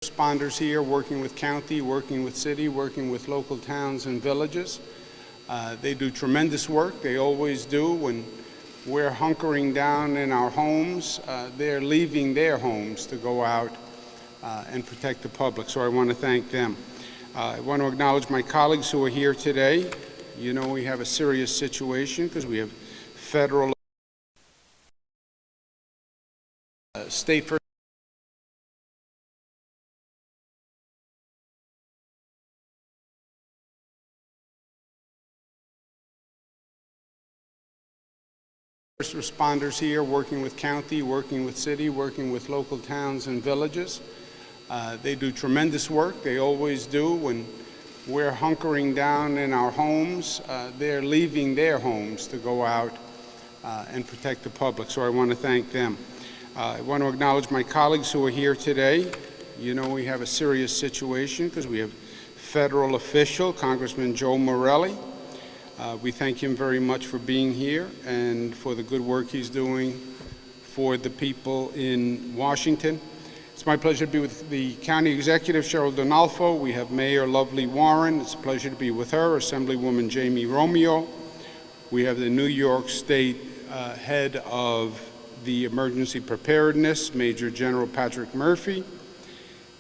Responders here, working with county, working with city, working with local towns and villages. They do tremendous work. They always do. When we're hunkering down in our homes, they're leaving their homes to go out and protect the public. So I want to thank them. I want to acknowledge my colleagues who are here today. You know, we have a serious situation because we have federal, state first responders here, working with county, working with city, working with local towns and villages. They do tremendous work. They always do. When we're hunkering down in our homes, they're leaving their homes to go out and protect the public. So I want to thank them. I want to acknowledge my colleagues who are here today. You know, we have a serious situation because we have federal official, Congressman Joe Morelli. We thank him very much for being here and for the good work he's doing for the people in Washington. It's my pleasure to be with the County Executive, Cheryl Donalfo. We have Mayor Lovely Warren. It's a pleasure to be with her, Assemblywoman Jamie Romeo. We have the New York State Head of the Emergency Preparedness, Major General Patrick Murphy.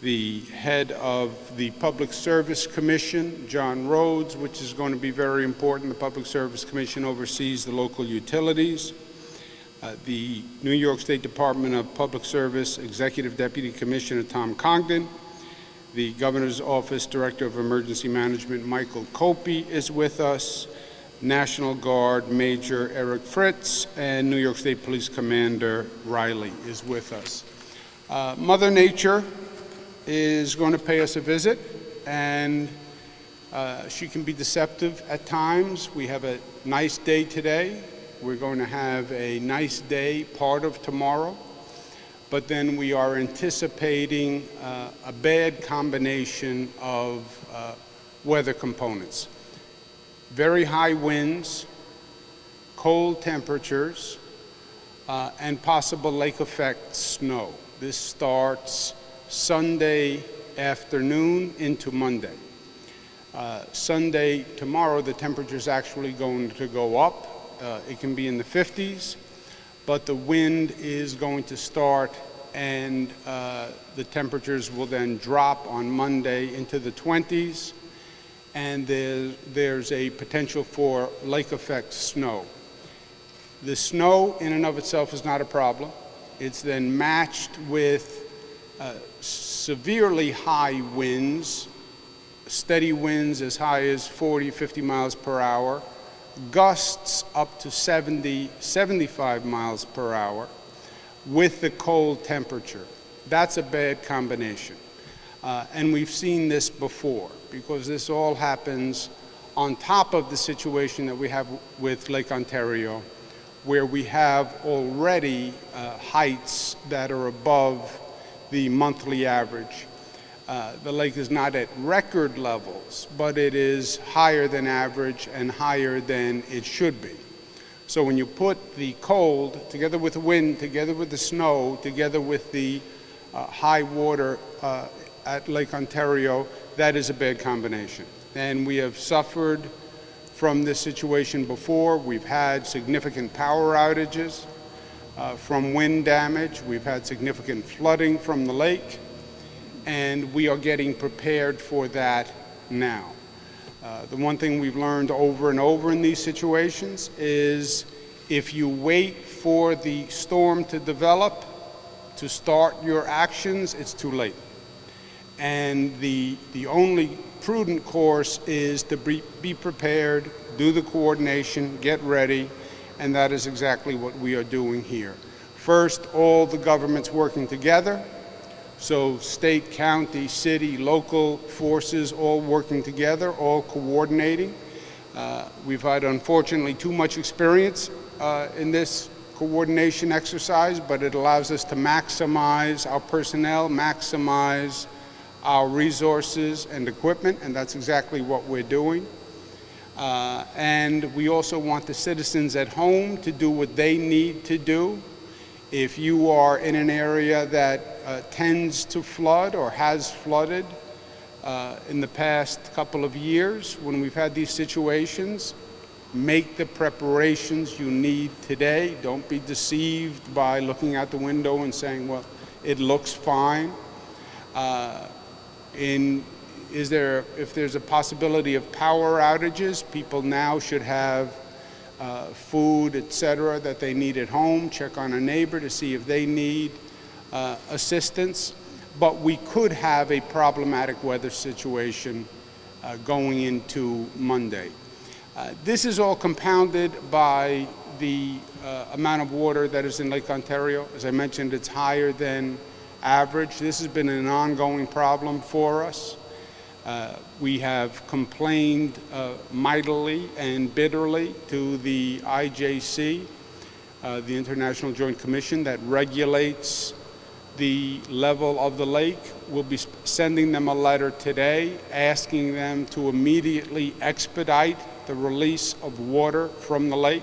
The head of the Public Service Commission, John Rhodes, which is going to be very important. The Public Service Commission oversees the local utilities. The New York State Department of Public Service Executive Deputy Commissioner Tom Congdon. The Governor's Office Director of Emergency Management, Michael Copey, is with us. National Guard Major Eric Fritz, and New York State Police Commander Riley is with us. Mother Nature is going to pay us a visit, and she can be deceptive at times. We have a nice day today. We're going to have a nice day part of tomorrow, but then we are anticipating a bad combination of weather components. Very high winds, cold temperatures, and possible lake effect snow. This starts Sunday afternoon into Monday. Sunday, tomorrow, the temperature is actually going to go up. It can be in the 50s, but the wind is going to start, and the temperatures will then drop on Monday into the 20s, and there's a potential for lake effect snow. The snow in and of itself is not a problem. It's then matched with severely high winds, steady winds as high as 40, 50 miles per hour, gusts up to 70, 75 miles per hour with the cold temperature. That's a bad combination. And we've seen this before because this all happens on top of the situation that we have with Lake Ontario, where we have already heights that are above the monthly average. The lake is not at record levels, but it is higher than average and higher than it should be. So when you put the cold together with the wind, together with the snow, together with the high water at Lake Ontario, that is a bad combination. And we have suffered from this situation before. We've had significant power outages from wind damage. We've had significant flooding from the lake, and we are getting prepared for that now. The one thing we've learned over and over in these situations is if you wait for the storm to develop to start your actions, it's too late. And the only prudent course is to be prepared, do the coordination, get ready, and that is exactly what we are doing here. First, all the governments working together, so state, county, city, local forces all working together, all coordinating. We've had, unfortunately, too much experience in this coordination exercise, but it allows us to maximize our personnel, maximize our resources and equipment, and that's exactly what we're doing. And we also want the citizens at home to do what they need to do If you are in an area that tends to flood or has flooded in the past couple of years, when we've had these situations, make the preparations you need today. Don't be deceived by looking out the window and saying, well, it looks fine. If there's a possibility of power outages, people now should have food, etc., that they need at home. Check on a neighbor to see if they need assistance. But we could have a problematic weather situation going into Monday. This is all compounded by the amount of water that is in Lake Ontario. As I mentioned, it's higher than average. This has been an ongoing problem for us. We have complained mightily and bitterly to the IJC, the International Joint Commission that regulates the level of the lake. We'll be sending them a letter today asking them to immediately expedite the release of water from the lake.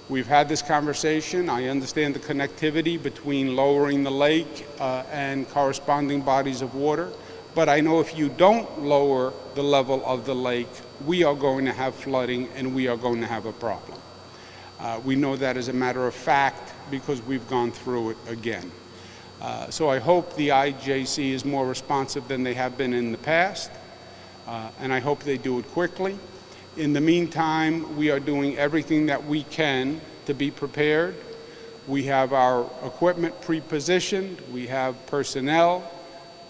We've had this conversation. I understand the connectivity between lowering the lake and corresponding bodies of water, but I know if you don't lower the level of the lake, we are going to have flooding and we are going to have a problem. We know that as a matter of fact because we've gone through it again. So I hope the IJC is more responsive than they have been in the past, and I hope they do it quickly. In the meantime, we are doing everything that we can to be prepared. We have our equipment pre-positioned. We have personnel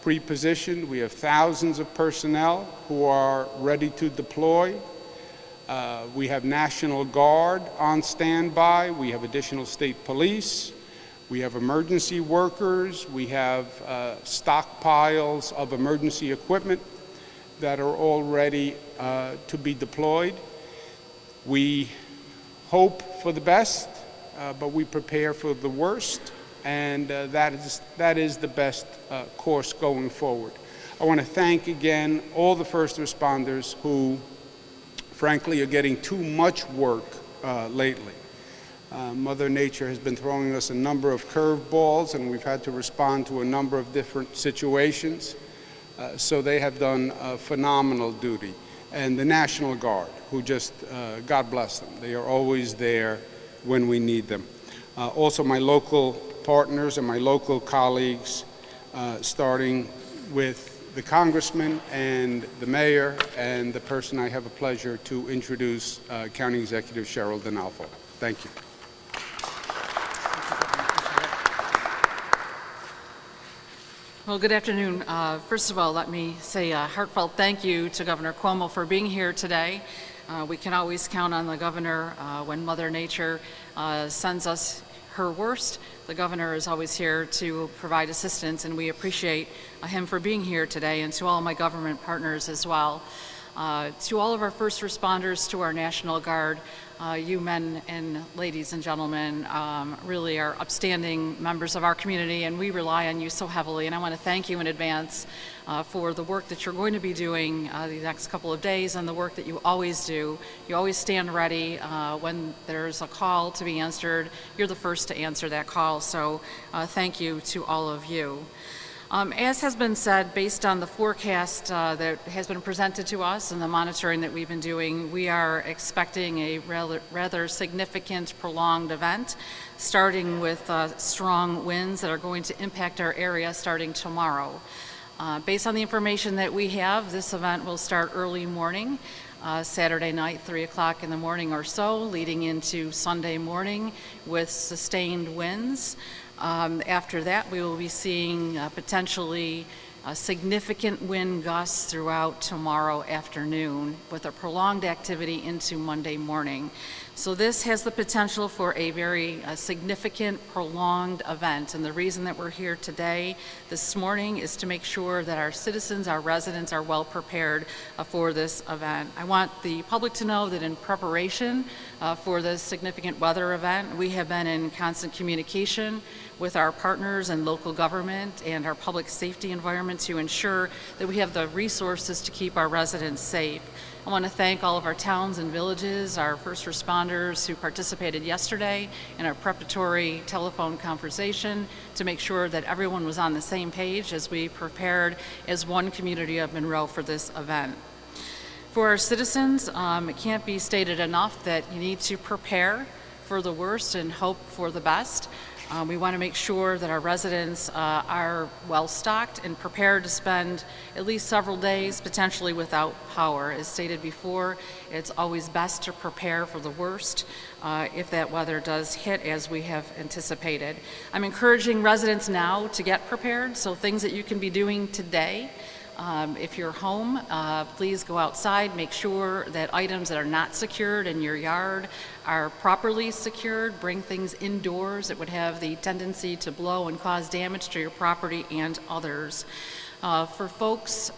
pre-positioned. We have thousands of personnel who are ready to deploy. We have National Guard on standby. We have additional state police. We have emergency workers. We have stockpiles of emergency equipment that are all ready to be deployed. We hope for the best, but we prepare for the worst, and that is the best course going forward. I want to thank again all the first responders who, frankly, are getting too much work lately. Mother Nature has been throwing us a number of curveballs, and we've had to respond to a number of different situations. So they have done a phenomenal duty. And the National Guard, who just, God bless them, they are always there when we need them. Also my local partners and my local colleagues, starting with the congressman and the mayor and the person I have a pleasure to introduce, County Executive Cheryl D'Onofrio. Thank you. Well, good afternoon. First of all, let me say a heartfelt thank you to Governor Cuomo for being here today. We can always count on the governor when Mother Nature sends us her worst. The governor is always here to provide assistance, and we appreciate him for being here today, and to all my government partners as well. To all of our first responders, to our National Guard, you men and ladies and gentlemen really are upstanding members of our community, and we rely on you so heavily. And I want to thank you in advance for the work that you're going to be doing the next couple of days, and the work that you always do. You always stand ready when there's a call to be answered. You're the first to answer that call, so thank you to all of you. As has been said, based on the forecast that has been presented to us and the monitoring that we've been doing, we are expecting a rather significant prolonged event, starting with strong winds that are going to impact our area starting tomorrow. Based on the information that we have, this event will start early morning, Saturday night, 3 o'clock in the morning or so, leading into Sunday morning with sustained winds. After that, we will be seeing potentially significant wind gusts throughout tomorrow afternoon with a prolonged activity into Monday morning. So this has the potential for a very significant, prolonged event. And the reason that we're here today, this morning, is to make sure that our citizens, our residents, are well prepared for this event. I want the public to know that in preparation for this significant weather event, we have been in constant communication with our partners and local government and our public safety environment to ensure that we have the resources to keep our residents safe. I want to thank all of our towns and villages, our first responders who participated yesterday in our preparatory telephone conversation to make sure that everyone was on the same page as we prepared as one community of Monroe for this event. For our citizens, it can't be stated enough that you need to prepare for the worst and hope for the best. We want to make sure that our residents are well stocked and prepared to spend at least several days potentially without power. As stated before, it's always best to prepare for the worst if that weather does hit as we have anticipated. I'm encouraging residents now to get prepared, so things that you can be doing today. If you're home, please go outside, make sure that items that are not secured in your yard are properly secured. Bring things indoors that would have the tendency to blow and cause damage to your property and others. For folks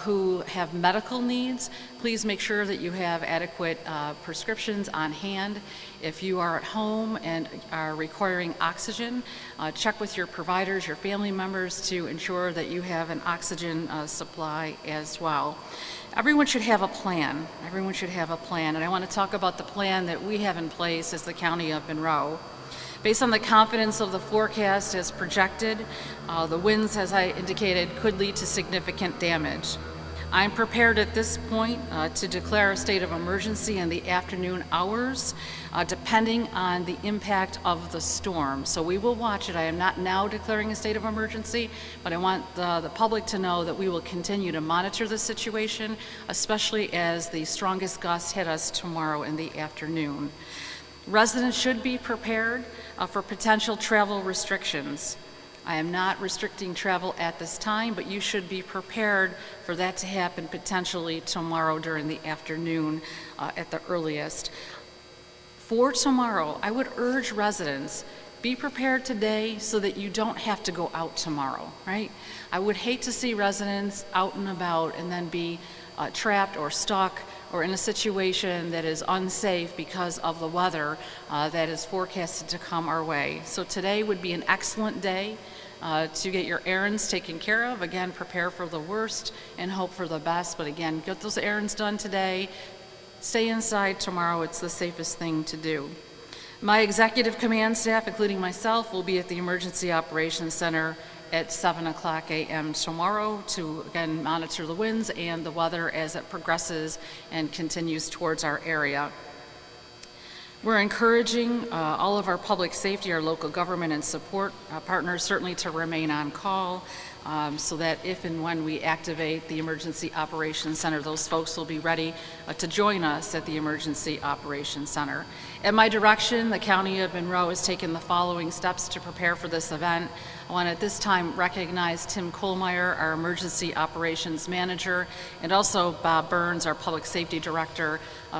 who have medical needs, please make sure that you have adequate prescriptions on hand. If you are at home and are requiring oxygen, check with your providers, your family members to ensure that you have an oxygen supply as well. Everyone should have a plan. Everyone should have a plan, and I want to talk about the plan that we have in place as the County of Monroe. Based on the confidence of the forecast as projected, the winds, as I indicated, could lead to significant damage. I'm prepared at this point to declare a state of emergency in the afternoon hours, depending on the impact of the storm. So we will watch it. I am not now declaring a state of emergency, but I want the public to know that we will continue to monitor the situation, especially as the strongest gusts hit us tomorrow in the afternoon. Residents should be prepared for potential travel restrictions. I am not restricting travel at this time, but you should be prepared for that to happen potentially tomorrow during the afternoon at the earliest. For tomorrow, I would urge residents, be prepared today so that you don't have to go out tomorrow, right? I would hate to see residents out and about and then be trapped or stuck or in a situation that is unsafe because of the weather that is forecasted to come our way. So today would be an excellent day to get your errands taken care of. Again, prepare for the worst and hope for the best, but again, get those errands done today. Stay inside tomorrow. It's the safest thing to do. My executive command staff, including myself, will be at the Emergency Operations Center at 7:00 a.m. tomorrow to, again, monitor the winds and the weather as it progresses and continues towards our area. We're encouraging all of our public safety, our local government and support partners certainly to remain on call so that if and when we activate the Emergency Operations Center, those folks will be ready to join us at the Emergency Operations Center. At my direction, the County of Monroe has taken the following steps to prepare for this event. I want to at this time recognize Tim Kohlmeyer, our Emergency Operations Manager, and also Bob Burns, our Public Safety Director,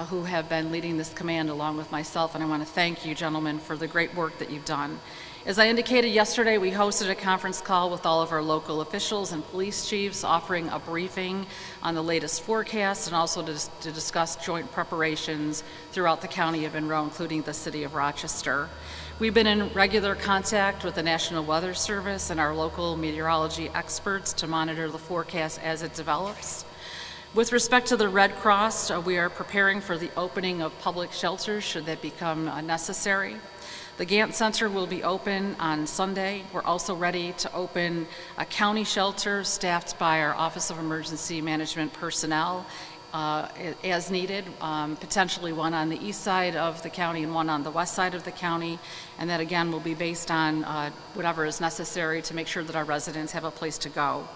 who have been leading this command along with myself, and I want to thank you, gentlemen, for the great work that you've done. As I indicated yesterday, we hosted a conference call with all of our local officials and police chiefs, offering a briefing on the latest forecast and also to discuss joint preparations throughout the County of Monroe, including the City of Rochester. We've been in regular contact with the National Weather Service and our local meteorology experts to monitor the forecast as it develops. With respect to the Red Cross, we are preparing for the opening of public shelters should that become necessary. The Gantt Center will be open on Sunday. We're also ready to open a county shelter staffed by our Office of Emergency Management personnel as needed, potentially one on the east side of the county and one on the west side of the county, and that again will be based on whatever is necessary to make sure that our residents have a place to go.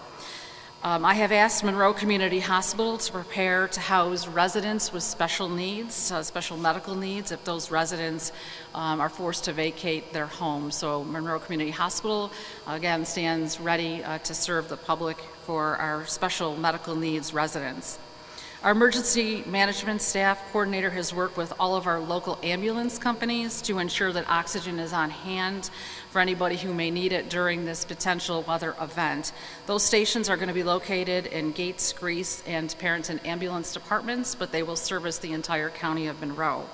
I have asked Monroe Community Hospital to prepare to house residents with special needs, special medical needs, if those residents are forced to vacate their homes. So Monroe Community Hospital, again, stands ready to serve the public for our special medical needs residents. Our emergency management staff coordinator has worked with all of our local ambulance companies to ensure that oxygen is on hand for anybody who may need it during this potential weather event. Those stations are going to be located in Gates, Greece, and Parenton ambulance departments, but they will service the entire County of Monroe.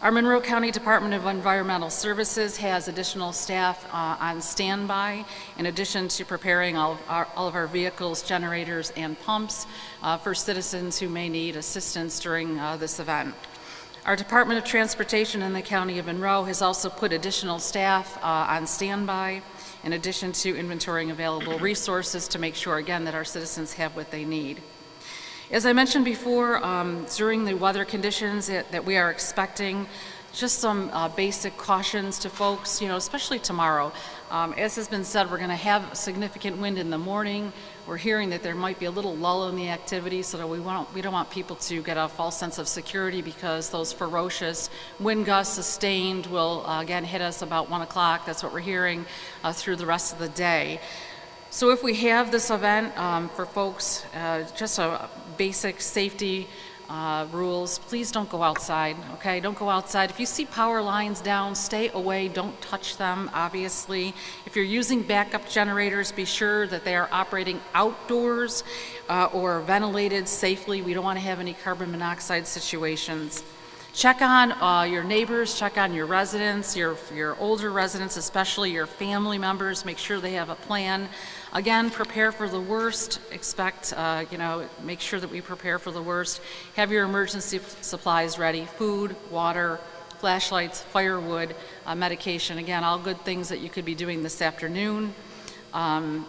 Our Monroe County Department of Environmental Services has additional staff on standby, in addition to preparing all of our vehicles, generators, and pumps for citizens who may need assistance during this event. Our Department of Transportation in the County of Monroe has also put additional staff on standby, in addition to inventorying available resources to make sure, again, that our citizens have what they need. As I mentioned before, during the weather conditions that we are expecting, just some basic cautions to folks, especially tomorrow. As has been said, we're going to have significant wind in the morning. We're hearing that there might be a little lull in the activity, so that we don't want people to get a false sense of security, because those ferocious wind gusts sustained will again hit us about 1 o'clock. That's what we're hearing through the rest of the day. So if we have this event, for folks, just a basic safety rules, please don't go outside, okay? Don't go outside. If you see power lines down, stay away, don't touch them, obviously. If you're using backup generators, be sure that they are operating outdoors or ventilated safely. We don't want to have any carbon monoxide situations. Check on your neighbors, check on your residents, your older residents, especially your family members. Make sure they have a plan. Again, prepare for the worst. Make sure that we prepare for the worst. Have your emergency supplies ready: food, water, flashlights, firewood, medication. Again, all good things that you could be doing this afternoon.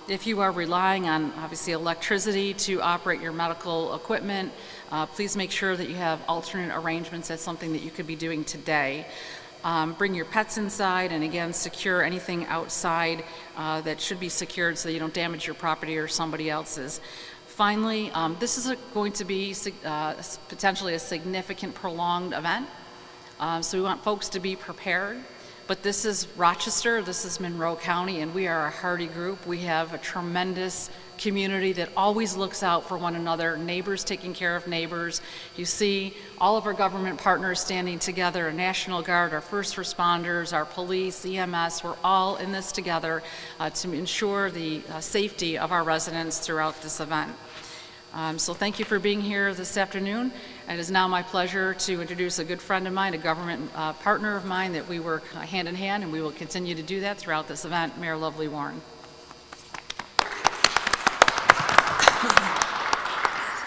If you are relying on, obviously, electricity to operate your medical equipment, please make sure that you have alternate arrangements. That's something that you could be doing today. Bring your pets inside, and again, secure anything outside that should be secured so that you don't damage your property or somebody else's. Finally, this is going to be potentially a significant prolonged event, so we want folks to be prepared. But this is Rochester, this is Monroe County, and we are a hardy group. We have a tremendous community that always looks out for one another, neighbors taking care of neighbors. You see all of our government partners standing together, our National Guard, our first responders, our police, EMS. We're all in this together to ensure the safety of our residents throughout this event. So thank you for being here this afternoon. It is now my pleasure to introduce a good friend of mine, a government partner of mine that we work hand in hand, and we will continue to do that throughout this event, Mayor Lovely Warren.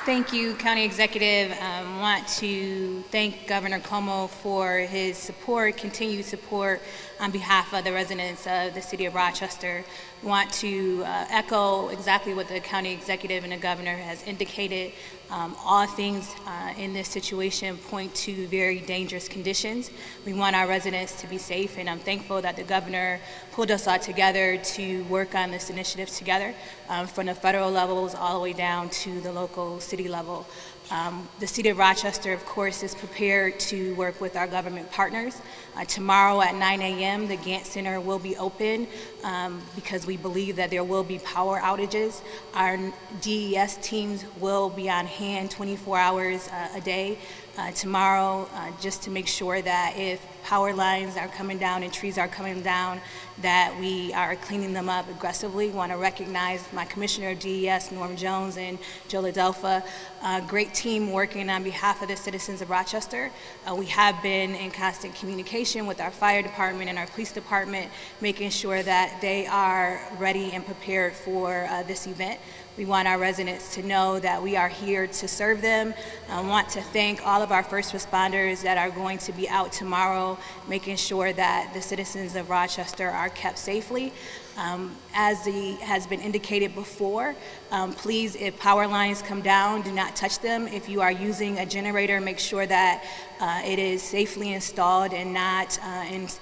Thank you, County Executive. I want to thank Governor Cuomo for his support, continued support on behalf of the residents of the city of Rochester. I want to echo exactly what the County Executive and the Governor has indicated. All things in this situation point to very dangerous conditions. We want our residents to be safe, and I'm thankful that the Governor pulled us all together to work on this initiative together, from the federal levels all the way down to the local city level. The city of Rochester, of course, is prepared to work with our government partners. Tomorrow at 9 a.m., the Gantt Center will be open because we believe that there will be power outages. Our DES teams will be on hand 24 hours a day tomorrow, just to make sure that if power lines are coming down and trees are coming down, that we are cleaning them up aggressively. I want to recognize my Commissioner of DES, Norm Jones, and Joe Ladelfa. Great team working on behalf of the citizens of Rochester. We have been in constant communication with our fire department and our police department, making sure that they are ready and prepared for this event. We want our residents to know that we are here to serve them. I want to thank all of our first responders that are going to be out tomorrow, making sure that the citizens of Rochester are kept safely. As has been indicated before, please, if power lines come down, do not touch them. If you are using a generator, make sure that it is safely installed and not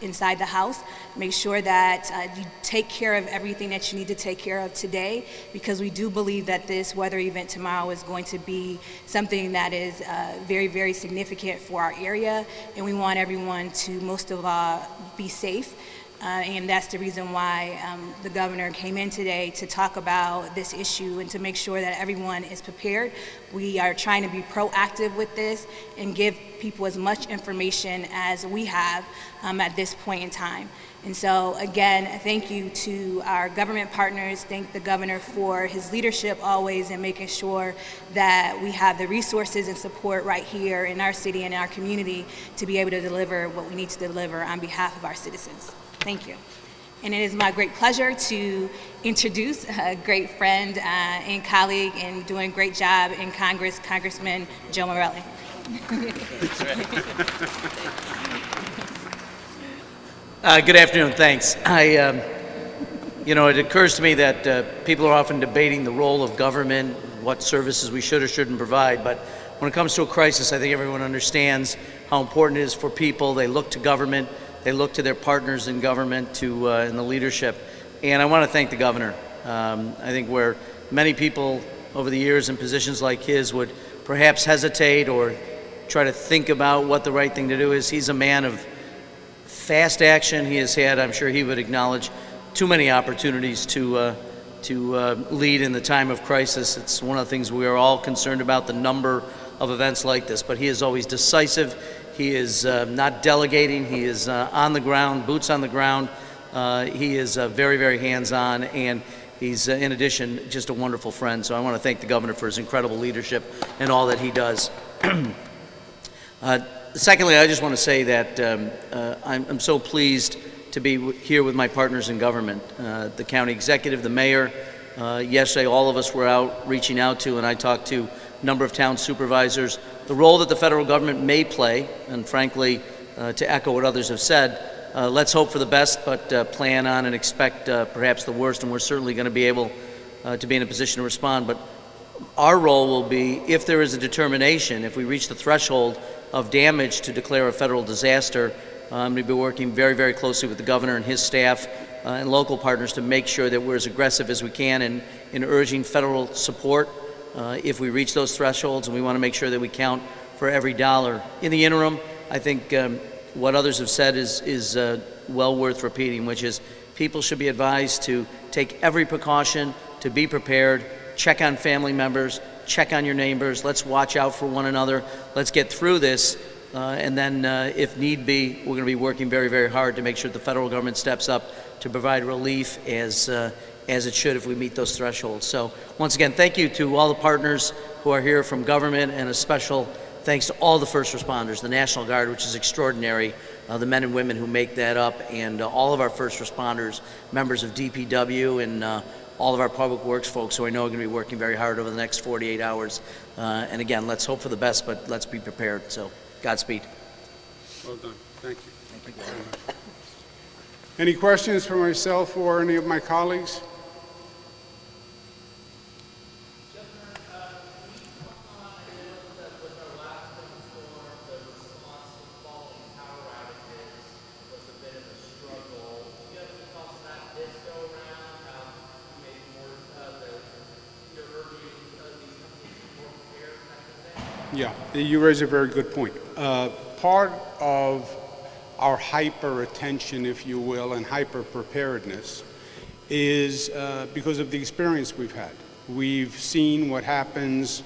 inside the house. Make sure that you take care of everything that you need to take care of today, because we do believe that this weather event tomorrow is going to be something that is very, very significant for our area, and we want everyone to, most of all, be safe. And that's the reason why the governor came in today to talk about this issue and to make sure that everyone is prepared. We are trying to be proactive with this and give people as much information as we have at this point in time. And so, again, thank you to our government partners. Thank the governor for his leadership always in making sure that we have the resources and support right here in our city and our community to be able to deliver what we need to deliver on behalf of our citizens. Thank you. And it is my great pleasure to introduce a great friend and colleague and doing a great job in Congress, Congressman Joe Morelli. Good afternoon, thanks. It occurs to me that people are often debating the role of government, what services we should or shouldn't provide, but when it comes to a crisis, I think everyone understands how important it is for people. They look to government, they look to their partners in government in the leadership. And I want to thank the governor. I think where many people over the years in positions like his would perhaps hesitate or try to think about what the right thing to do is, he's a man of fast action. He has had, I'm sure he would acknowledge, too many opportunities to lead in the time of crisis. It's one of the things we are all concerned about, the number of events like this. But he is always decisive. He is not delegating. He is on the ground, boots on the ground. He is very, very hands-on, and he's, in addition, just a wonderful friend. So I want to thank the governor for his incredible leadership and all that he does. Secondly, I just want to say that I'm so pleased to be here with my partners in government, the county executive, the mayor. Yesterday, all of us were out reaching out to, and I talked to a number of town supervisors, the role that the federal government may play, and frankly, to echo what others have said, let's hope for the best, but plan on and expect perhaps the worst, and we're certainly going to be able to be in a position to respond. But our role will be, if there is a determination, if we reach the threshold of damage to declare a federal disaster, I'm going to be working very, very closely with the governor and his staff and local partners to make sure that we're as aggressive as we can in urging federal support if we reach those thresholds, and we want to make sure that we count for every dollar. In the interim, I think what others have said is well worth repeating, which is people should be advised to take every precaution, to be prepared, check on family members, check on your neighbors, let's watch out for one another, let's get through this, and then if need be, we're going to be working very, very hard to make sure the federal government steps up to provide relief as it should if we meet those thresholds. So once again, thank you to all the partners who are here from government, and a special thanks to all the first responders, the National Guard, which is extraordinary, the men and women who make that up, and all of our first responders, members of DPW, and all of our public works folks who I know are going to be working very hard over the next 48 hours. And again, let's hope for the best, but let's be prepared. So, Godspeed. Well done. Thank you. Thank you. Any questions for myself or any of my colleagues? Yeah, you raise a very good point. Part of our hyper attention, if you will, and hyper preparedness is because of the experience we've had. We've seen what happens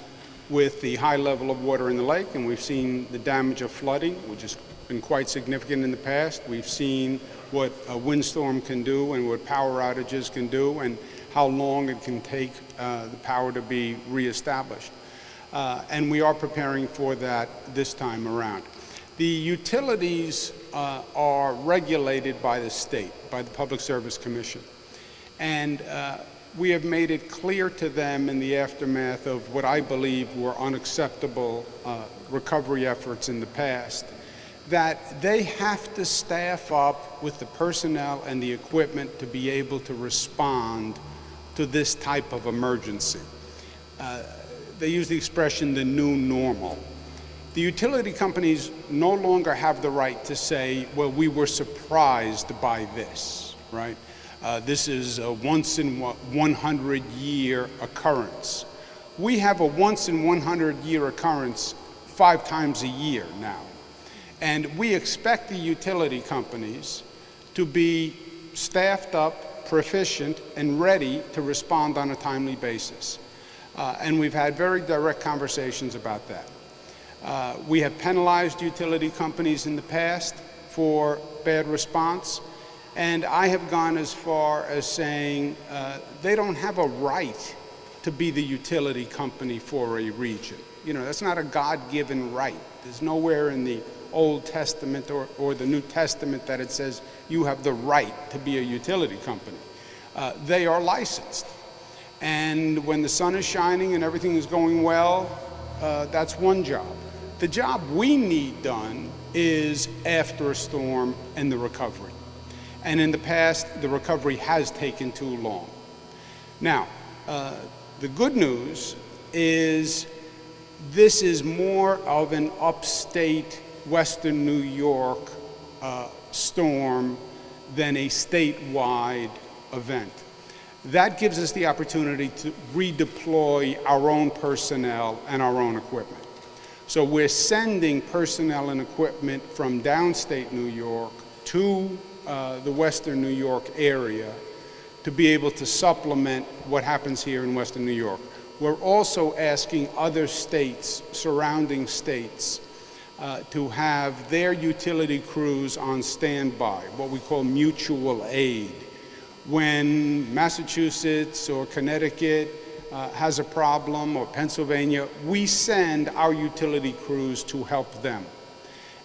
with the high level of water in the lake, and we've seen the damage of flooding, which has been quite significant in the past. We've seen what a windstorm can do and what power outages can do, and how long it can take the power to be reestablished. And we are preparing for that this time around. The utilities are regulated by the state, by the Public Service Commission. And we have made it clear to them in the aftermath of what I believe were unacceptable recovery efforts in the past, that they have to staff up with the personnel and the equipment to be able to respond to this type of emergency. They use the expression, the new normal. The utility companies no longer have the right to say, well, we were surprised by this, right? This is a once in 100 year occurrence. We have a once in 100 year occurrence 5 times a year now. And we expect the utility companies to be staffed up, proficient, and ready to respond on a timely basis. And we've had very direct conversations about that. We have penalized utility companies in the past for bad response, and I have gone as far as saying they don't have a right to be the utility company for a region. You know, that's not a God-given right. There's nowhere in the Old Testament or the New Testament that it says you have the right to be a utility company. They are licensed. And when the sun is shining and everything is going well, that's one job. The job we need done is after a storm and the recovery. And in the past, the recovery has taken too long. Now, the good news is this is more of an upstate Western New York storm than a statewide event. That gives us the opportunity to redeploy our own personnel and our own equipment. So we're sending personnel and equipment from downstate New York to the Western New York area to be able to supplement what happens here in Western New York. We're also asking other states, surrounding states, to have their utility crews on standby, what we call mutual aid. When Massachusetts or Connecticut has a problem, or Pennsylvania, we send our utility crews to help them.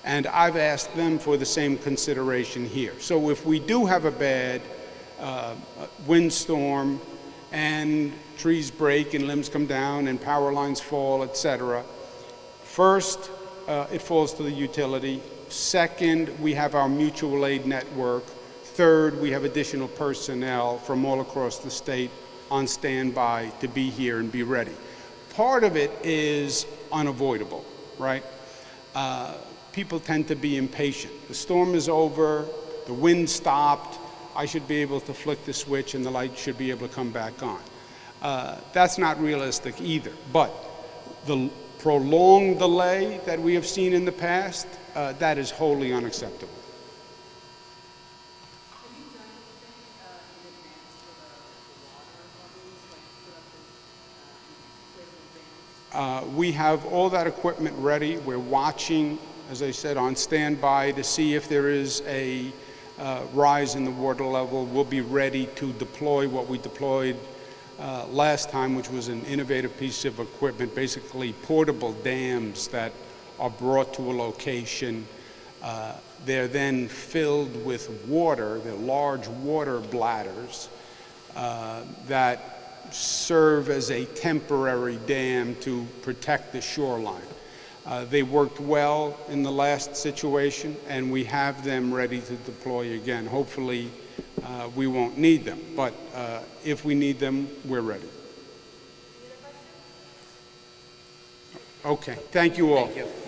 And I've asked them for the same consideration here. So if we do have a bad windstorm and trees break and limbs come down and power lines fall, etc., first, it falls to the utility. Second, we have our mutual aid network. Third, we have additional personnel from all across the state on standby to be here and be ready. Part of it is unavoidable, right? People tend to be impatient. The storm is over, the wind stopped, I should be able to flick the switch and the light should be able to come back on. That's not realistic either, but the prolonged delay that we have seen in the past, that is wholly unacceptable. We have all that equipment ready. We're watching, as I said, on standby to see if there is a rise in the water level. We'll be ready to deploy what we deployed last time, which was an innovative piece of equipment, basically portable dams that are brought to a location. They're then filled with water. They're large water bladders that serve as a temporary dam to protect the shoreline. They worked well in the last situation, and we have them ready to deploy again. Hopefully, we won't need them, but if we need them, we're ready. Okay, thank you all. Thank you.